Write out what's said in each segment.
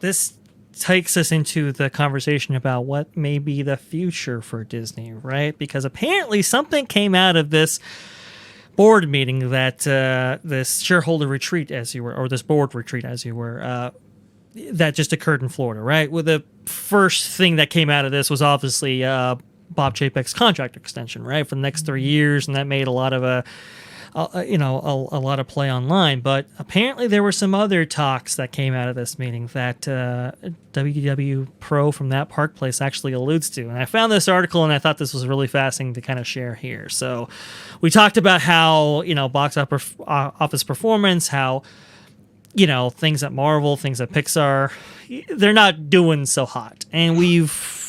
this takes us into the conversation about what may be the future for Disney, right? Because apparently something came out of this board meeting that this shareholder retreat, as you were, or this board retreat, as you were, that just occurred in Florida, right? Well, the first thing that came out of this was obviously Bob Chapek's contract extension, right, for the next 3 years, and that made a lot of a lot of play online. But apparently there were some other talks that came out of this meeting that WDW Pro from that park place actually alludes to. And I found this article and I thought this was really fascinating to kind of share here. So we talked about how, box office performance, how, things at Marvel, things at Pixar, they're not doing so hot. And we've,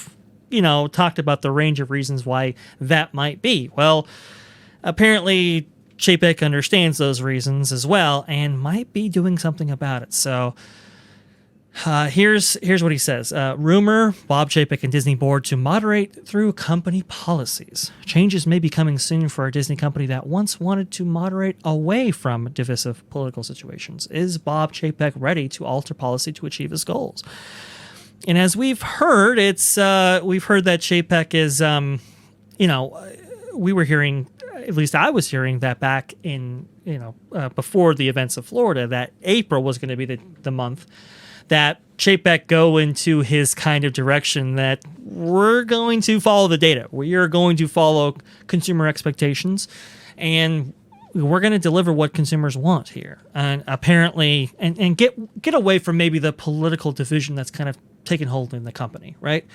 talked about the range of reasons why that might be. Well, apparently Chapek understands those reasons as well and might be doing something about it. So here's what he says. Rumor, Bob Chapek and Disney board to moderate through company policies. Changes may be coming soon for a Disney company that once wanted to moderate away from divisive political situations. Is Bob Chapek ready to alter policy to achieve his goals? And as we've heard, we've heard that Chapek is, we were hearing, at least I was hearing that back in, before the events of Florida, that April was going to be the month that Chapek go into his kind of direction that we're going to follow the data. We are going to follow consumer expectations, and we're going to deliver what consumers want here. And apparently, and get away from maybe the political division that's kind of taken hold in the company, right?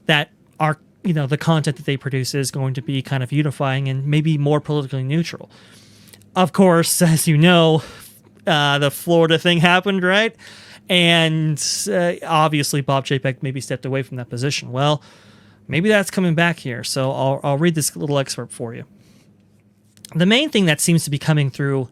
That our the content that they produce is going to be kind of unifying and maybe more politically neutral. Of course, as you know, the Florida thing happened, right? And obviously Bob Chapek maybe stepped away from that position. Well, maybe that's coming back here. So I'll read this little excerpt for you. The main thing that seems to be coming through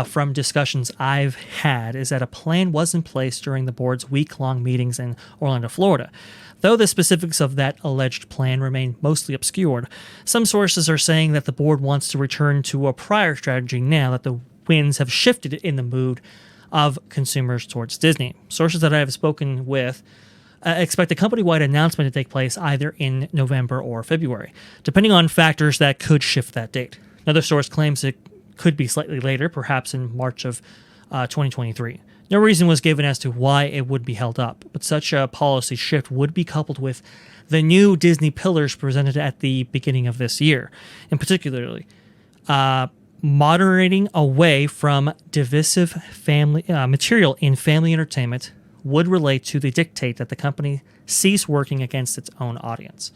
from discussions I've had is that a plan was in place during the board's week-long meetings in Orlando, Florida. Though the specifics of that alleged plan remain mostly obscured, some sources are saying that the board wants to return to a prior strategy now that the winds have shifted in the mood of consumers towards Disney. Sources that I have spoken with expect a company-wide announcement to take place either in November or February, depending on factors that could shift that date. Another source claims it could be slightly later, perhaps in March of 2023. No reason was given as to why it would be held up, but such a policy shift would be coupled with the new Disney pillars presented at the beginning of this year, in particularly moderating away from divisive family material in family entertainment would relate to the dictate that the company cease working against its own audience.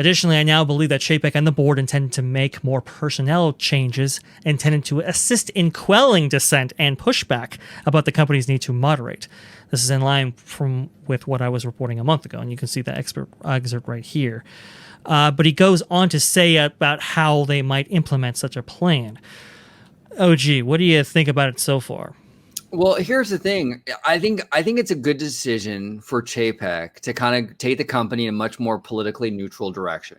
Additionally, I now believe that Chapek and the board intend to make more personnel changes intended to assist in quelling dissent and pushback about the company's need to moderate. This is in line with what I was reporting a month ago, and you can see that excerpt right here. But he goes on to say about how they might implement such a plan. OG, what do you think about it so far? Well, here's the thing. I think it's a good decision for Chapek to kind of take the company in a much more politically neutral direction.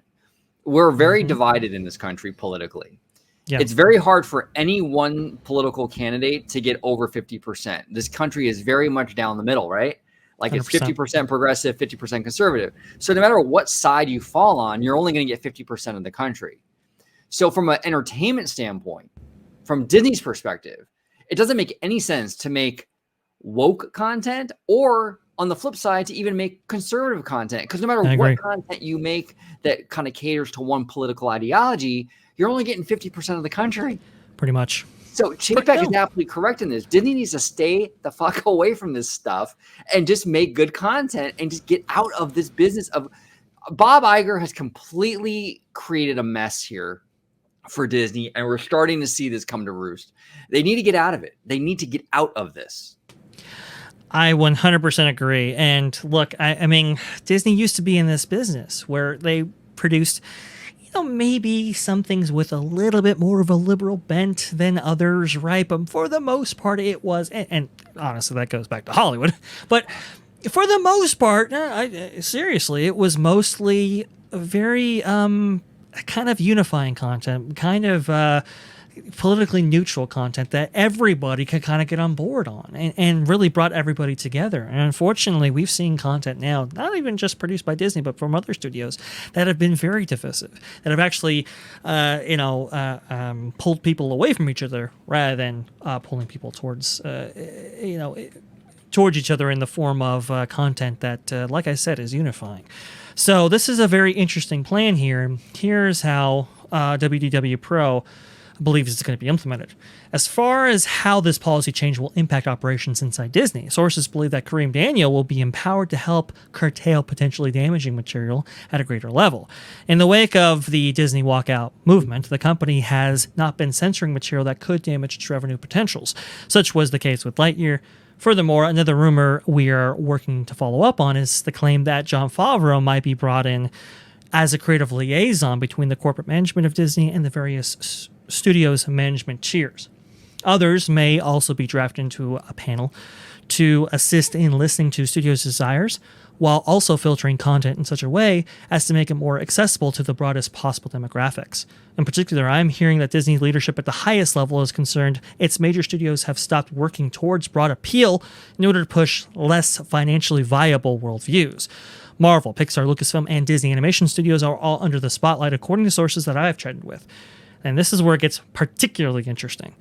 We're very divided in this country politically. Yeah. It's very hard for any one political candidate to get over 50%. This country is very much down the middle, right? Like 100%. It's 50% progressive, 50% conservative. So no matter what side you fall on, you're only going to get 50% of the country. So from an entertainment standpoint, from Disney's perspective, it doesn't make any sense to make woke content or, on the flip side, to even make conservative content. Because no matter what content you make that kind of caters to one political ideology, you're only getting 50% of the country. Pretty much. So Chapek is absolutely correct in this. Disney needs to stay the fuck away from this stuff and just make good content and just get out of this business of... Bob Iger has completely created a mess here for Disney, and we're starting to see this come to roost. They need to get out of it. They need to get out of this. I 100% agree. And look, I mean, Disney used to be in this business where they produced, maybe some things with a little bit more of a liberal bent than others, right? But for the most part, it was, and honestly, that goes back to Hollywood. But for the most part, seriously, it was mostly very kind of unifying content, kind of politically neutral content that everybody could kind of get on board on, and really brought everybody together. And unfortunately, we've seen content now, not even just produced by Disney, but from other studios, that have been very divisive, that have actually, pulled people away from each other rather than pulling people towards, towards each other in the form of content that, like I said, is unifying. So this is a very interesting plan here. Here's how WDW Pro believes it's going to be implemented. As far as how this policy change will impact operations inside Disney, sources believe that Kareem Daniel will be empowered to help curtail potentially damaging material at a greater level. In the wake of the Disney walkout movement, the company has not been censoring material that could damage its revenue potentials. Such was the case with Lightyear. Furthermore, another rumor we are working to follow up on is the claim that Jon Favreau might be brought in as a creative liaison between the corporate management of Disney and the various studios' management tiers. Others may also be drafted into a panel to assist in listening to studios' desires, while also filtering content in such a way as to make it more accessible to the broadest possible demographics. In particular, I'm hearing that Disney leadership at the highest level is concerned its major studios have stopped working towards broad appeal in order to push less financially viable worldviews. Marvel, Pixar, Lucasfilm, and Disney Animation Studios are all under the spotlight, according to sources that I have chatted with. And this is where it gets particularly interesting.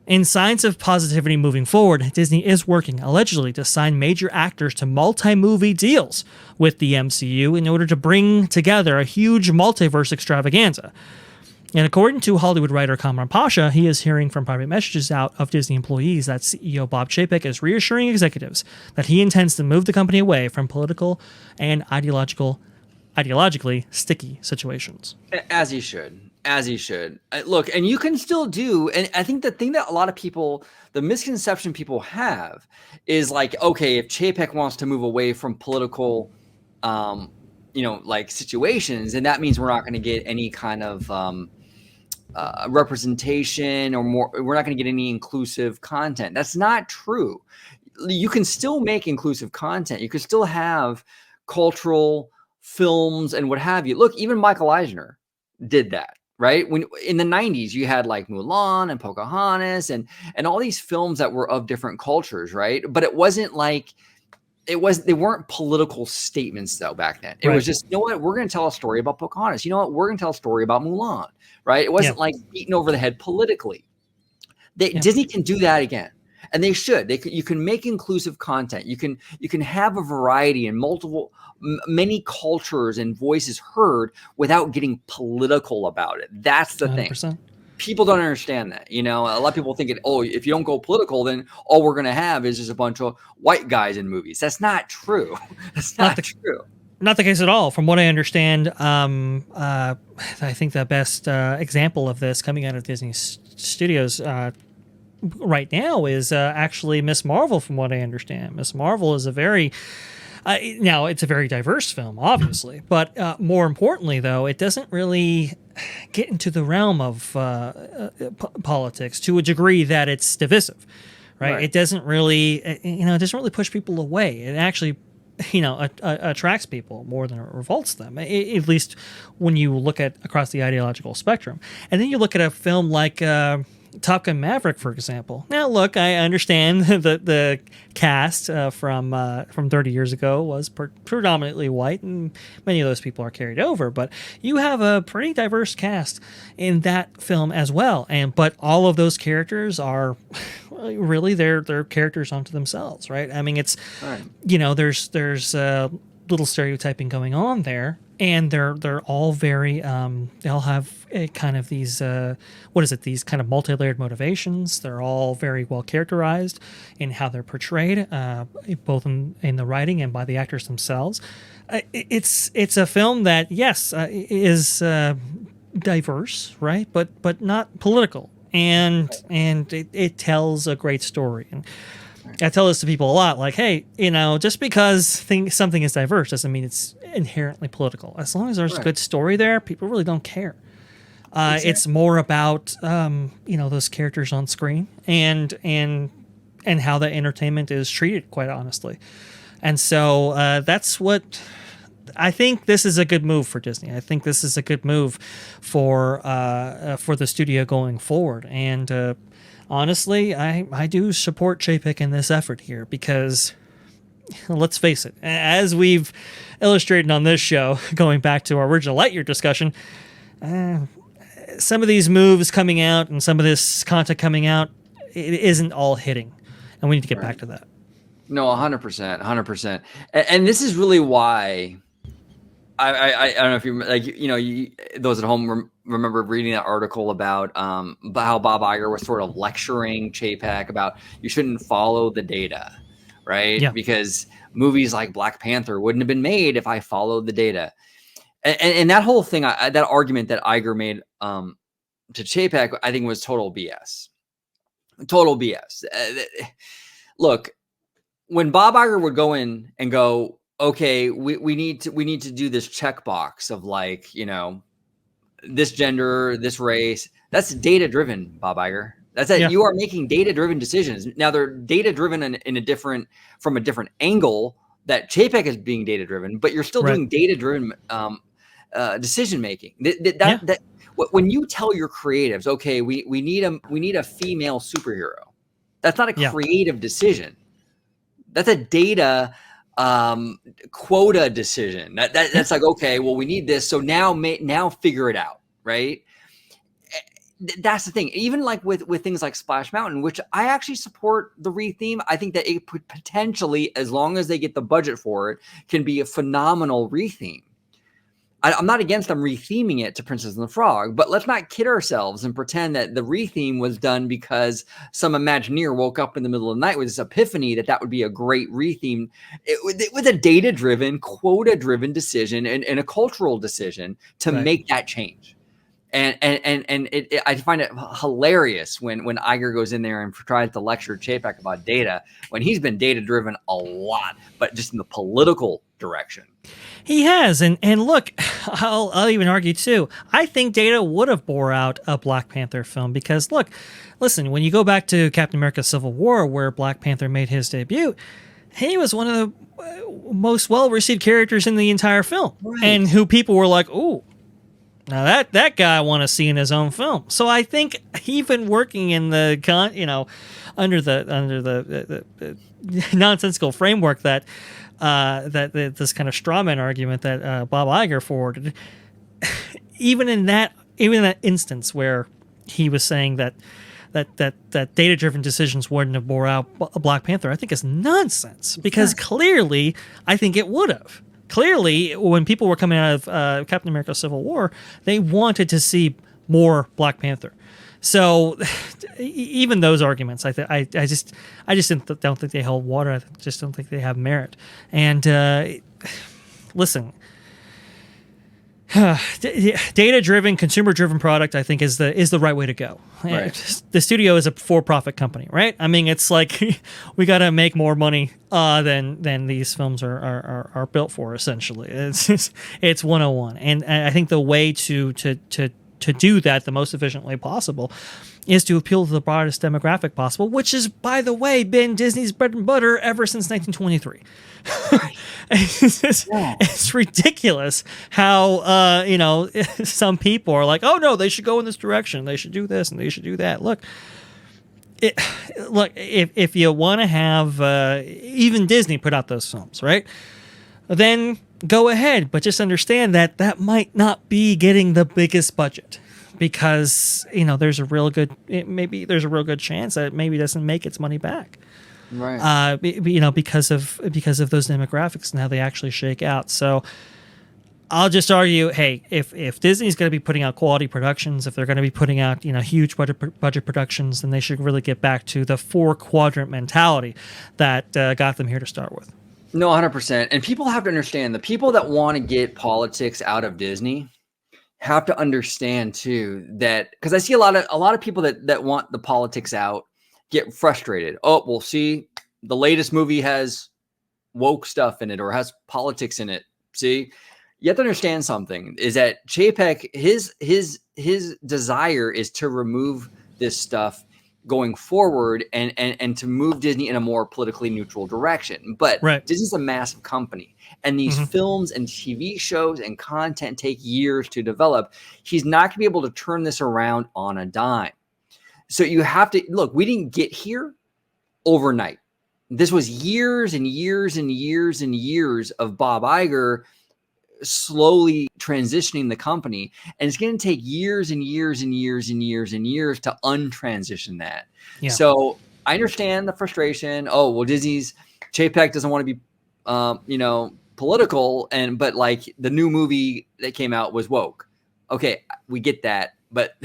In signs of positivity moving forward, Disney is working, allegedly, to sign major actors to multi-movie deals with the MCU in order to bring together a huge multiverse extravaganza. And according to Hollywood writer Kamran Pasha, he is hearing from private messages out of Disney employees that CEO Bob Chapek is reassuring executives that he intends to move the company away from political and ideologically sticky situations. As he should. As he should. Look, and you can still do, and I think the thing that a lot of people, the misconception people have is like, okay, if Chapek wants to move away from political, like situations, and that means we're not going to get any kind of representation or more, we're not going to get any inclusive content. That's not true. You can still make inclusive content. You can still have cultural films and what have you. Look, even Michael Eisner did that. Right? When in the 90s, you had like Mulan and Pocahontas and all these films that were of different cultures, right? But it wasn't like they weren't political statements though back then. It was just, you know what, we're going to tell a story about Pocahontas. You know what, we're going to tell a story about Mulan, right? It wasn't like beaten over the head politically. Disney can do that again. And they should. You can make inclusive content. You can have a variety and many cultures and voices heard without getting political about it. That's the 100%. Thing. People don't understand that. A lot of people think, if you don't go political, then all we're going to have is just a bunch of white guys in movies. That's not true. That's not true. Not the case at all. From what I understand, I think the best example of this coming out of Disney Studios right now is actually Miss Marvel. From what I understand, Miss Marvel is a very now it's a very diverse film, obviously, but more importantly, though, it doesn't really get into the realm of politics to a degree that it's divisive, right? It doesn't really, it doesn't really push people away. It actually, attracts people more than it revolts them. At least when you look at across the ideological spectrum, and then you look at a film like Top Gun Maverick, for example. Now, look, I understand that the cast from 30 years ago was predominantly white, and many of those people are carried over. But you have a pretty diverse cast in that film as well. But all of those characters are really they're characters unto themselves, right? I mean, it's there's little stereotyping going on there. And they're all very they all have a kind of these these kind of multi-layered motivations. They're all very well characterized in how they're portrayed, both in the writing and by the actors themselves. It's a film that is diverse, right, but not political, and it tells a great story. And I tell this to people a lot, like, hey, just because something is diverse doesn't mean it's inherently political. As long as there's a good story there, people really don't care. It's more about those characters on screen and how the entertainment is treated, quite honestly. And so that's what I think this is a good move for Disney. I think this is a good move for the studio going forward. And honestly, I do support Chapek in this effort here because, let's face it, as we've illustrated on this show, going back to our original Lightyear discussion, some of these moves coming out and some of this content coming out, it isn't all hitting, and we need to get back to that. No, 100%, 100%. And this is really why I don't know if you those at home remember reading that article about how Bob Iger was sort of lecturing Chapek about you shouldn't follow the data, right? Yeah. Because movies like Black Panther wouldn't have been made if I followed the data. And that whole thing, that argument that Iger made to Chapek, I think was total BS. Total BS. Look, when Bob Iger would go in and go, okay, we need to do this checkbox of like, this gender, this race. That's data driven, Bob Iger. That's it. Yeah. You are making data driven decisions. Now they're data driven from a different angle that Chapek is being data driven, but you're still doing data driven decision making. That when you tell your creatives, okay, we need a female superhero, that's not a creative decision. That's a data quota decision. That's like, okay, well, we need this, so now figure it out, right? That's the thing. Even like with things like Splash Mountain, which I actually support the retheme. I think that it could potentially, as long as they get the budget for it, can be a phenomenal retheme. I'm not against them retheming it to Princess and the Frog, but let's not kid ourselves and pretend that the retheme was done because some Imagineer woke up in the middle of the night with this epiphany that would be a great retheme. It was a data-driven, quota-driven decision and a cultural decision to make that change. And I find it hilarious when Iger goes in there and tries to lecture Chapek about data when he's been data-driven a lot, but just in the political direction. He has, and look, I'll even argue too. I think Data would have bore out a Black Panther film because listen, when you go back to Captain America: Civil War, where Black Panther made his debut, he was one of the most well-received characters in the entire film, and who people were like, "Ooh, now that guy I want to see in his own film." So I think even working in the under the nonsensical framework that this kind of strawman argument that Bob Iger forwarded, even in that instance where he was saying that data-driven decisions wouldn't have bore out a Black Panther, I think is nonsense because clearly I think it would have. Clearly, when people were coming out of Captain America: Civil War, they wanted to see more Black Panther. So even those arguments, I just don't think they hold water. I just don't think they have merit. And listen, data-driven, consumer-driven product, I think is the right way to go. Right. The studio is a for-profit company, right? I mean, it's like we got to make more money than these films are built for. Essentially, it's 101, and I think the way to do that the most efficient way possible is to appeal to the broadest demographic possible, which has, by the way, been Disney's bread and butter ever since 1923. It's ridiculous how some people are like, oh no, they should go in this direction, they should do this and they should do that. Look, if you want to have even Disney put out those films, right? Then go ahead, but just understand that might not be getting the biggest budget because there's a real good chance that it maybe doesn't make its money back, right? Because of those demographics and how they actually shake out. So I'll just argue, hey, if Disney's going to be putting out quality productions, if they're going to be putting out huge budget productions, then they should really get back to the 4-quadrant mentality that got them here to start with. No, 100%. And people have to understand, the people that want to get politics out of Disney have to understand too that, because I see a lot of people that want the politics out get frustrated. Oh, well, see, the latest movie has woke stuff in it or has politics in it. See, you have to understand something is that Chapek, his desire is to remove this stuff going forward and to move Disney in a more politically neutral direction. But Right. Disney's a massive company, and these films and TV shows and content take years to develop. He's not going to be able to turn this around on a dime. So you have to look, we didn't get here overnight. This was years and years and years and years of Bob Iger slowly transitioning the company, and it's going to take years and years and years and years and years to untransition that. Yeah. So I understand the frustration. Oh, well, Disney's Chapek doesn't want to be, political, but like the new movie that came out was woke. Okay, we get that, but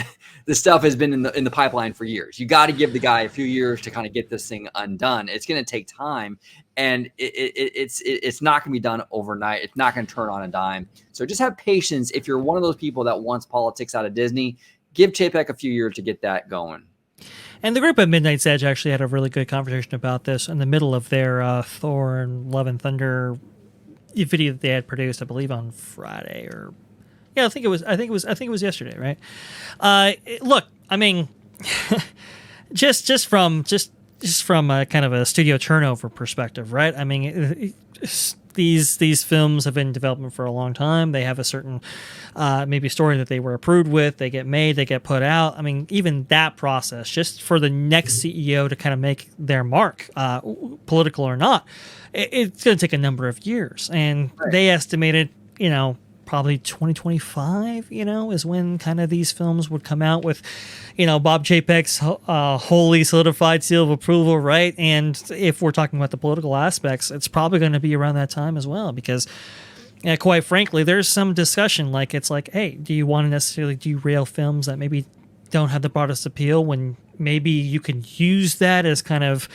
this stuff has been in the pipeline for years. You got to give the guy a few years to kind of get this thing undone. It's going to take time, and it's not going to be done overnight. It's not going to turn on a dime. So just have patience. If you're one of those people that wants politics out of Disney, give Chapek a few years to get that going. And the group at Midnight's Edge actually had a really good conversation about this in the middle of their Thor and Love and Thunder video that they had produced, I believe, on Friday or. Yeah, I think it was yesterday, right? Look, I mean, just from a kind of a studio turnover perspective, right? I mean, these films have been in development for a long time. They have a certain maybe story that they were approved with. They get made, they get put out. I mean, even that process, just for the next CEO to kind of make their mark, political or not, it's going to take a number of years. And they estimated, probably 2025, is when kind of these films would come out with, Bob Chapek's wholly solidified seal of approval, right? And if we're talking about the political aspects, it's probably going to be around that time as well, because quite frankly, there's some discussion it's like, hey, do you want to necessarily derail films that maybe don't have the broadest appeal when maybe you can use that as kind of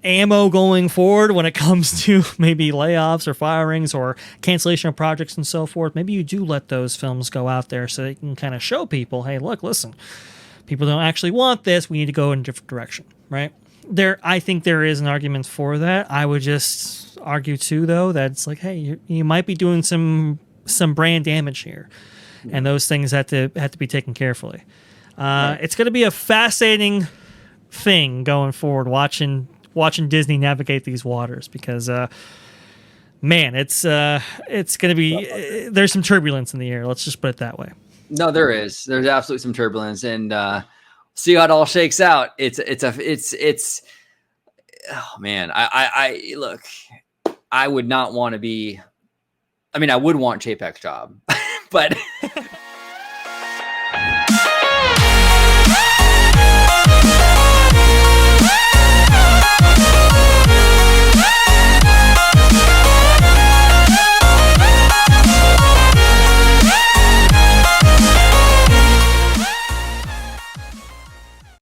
ammo going forward when it comes to maybe layoffs or firings or cancellation of projects and so forth? Maybe you do let those films go out there so they can kind of show people, hey, look, listen, people don't actually want this. We need to go in a different direction, right? I think there is an argument for that. I would just argue too, though, that it's like, hey, you might be doing some brand damage here, and those things have to be taken carefully. It's going to be a fascinating thing going forward, watching Disney navigate these waters, because man, it's going to be there's some turbulence in the air. Let's just put it that way. No, there's absolutely some turbulence, and see how it all shakes out. It's oh man, I look, I would not want to be. I mean, I would want Chapek's job, but